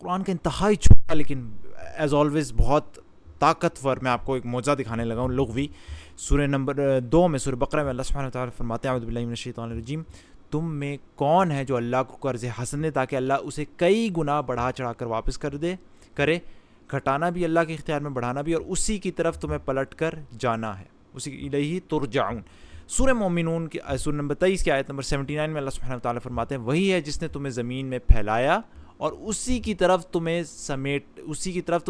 قرآن کا انتہائی چھوٹا لیکن ایز آلویز بہت طاقتور. میں آپ کو ایک معجزہ دکھانے لگا ہوں لغوی. سورہ نمبر 2 میں، سورہ بقرہ میں اللہ سبحانہ وتعالیٰ فرماتے ہیں اعوذ باللہ من الشیطان الرجیم، تم میں کون ہے جو اللہ کو قرض حسن دے تاکہ اللہ اسے کئی گنا بڑھا چڑھا کر واپس کرے، گھٹانا بھی اللہ کے اختیار میں، بڑھانا بھی، اور اسی کی طرف تمہیں پلٹ کر جانا ہے، اسی الیہ ترجعون. سورہ مومنون کی سورہ نمبر 23 کی آیت نمبر 79 میں اللہ سبحانہ وتعالیٰ فرماتے ہیں وہی ہے جس نے تمہیں زمین میں پھیلایا اور اسی کی طرف تم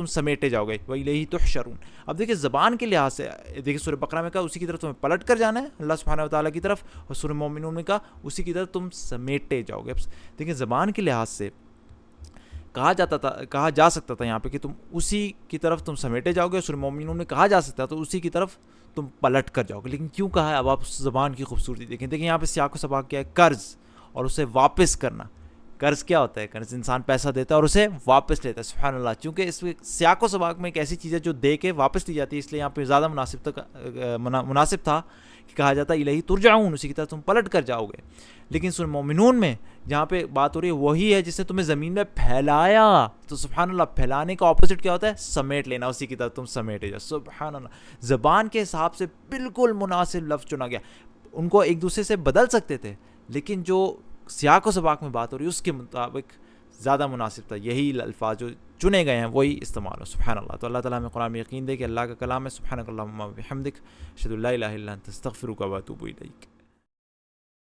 سمیٹے جاؤ گے، وَإِلَيْهِ تُحْشَرُونَ. اب دیکھیں زبان کے لحاظ سے، دیکھیں سورہ بقرہ میں کہا اسی کی طرف تمہیں پلٹ کر جانا ہے اللہ سبحانہ وتعالیٰ کی طرف، اور سورہ مومنون میں کہا اسی کی طرف تم سمیٹے جاؤ گے. دیکھیں زبان کے لحاظ سے کہا جا سکتا تھا یہاں پہ کہ تم اسی کی طرف تم سمیٹے جاؤ گے، اور سورہ مومنون میں کہا جا سکتا تو اسی کی طرف تم پلٹ کر جاؤ گے. لیکن کیوں کہا ہے؟ اب آپ زبان کی خوبصورتی دیکھیں یہاں پہ سیاق و سباق کیا ہے؟ قرض اور اسے واپس کرنا. قرض کیا ہوتا ہے؟ قرض انسان پیسہ دیتا ہے اور اسے واپس لیتا ہے. سبحان اللہ. چونکہ اس سیاق و سباق میں ایک ایسی چیز ہے جو دے کے واپس لی جاتی ہے، اس لیے یہاں پہ زیادہ مناسب تھا کہ کہا جاتا ہے الہی ترجعون، اسی کی طرف تم پلٹ کر جاؤ گے. لیکن سورہ مومنون میں جہاں پہ بات ہو رہی ہے وہی ہے جس نے تمہیں زمین میں پھیلایا، تو سبحان اللہ پھیلانے کا اپوزٹ کیا ہوتا ہے؟ سمیٹ لینا، اسی کی طرف تم سمیٹے جاؤ. سبحان اللہ. زبان کے حساب سے بالکل مناسب لفظ چنا گیا. ان کو ایک دوسرے سے بدل سکتے تھے لیکن جو سیاق و سباق میں بات ہو رہی ہے اس کے مطابق زیادہ مناسب تھا. یہی الفاظ جو چنے گئے ہیں وہی استعمال ہو. سبحان اللہ. تو اللہ تعالیٰ ہمیں قرآن میں یقین دے کہ اللہ کا کلام ہے. سبحانک اللہم و بحمدک، اشہد ان لا الہ الا انت، استغفرک و اتوب الیک.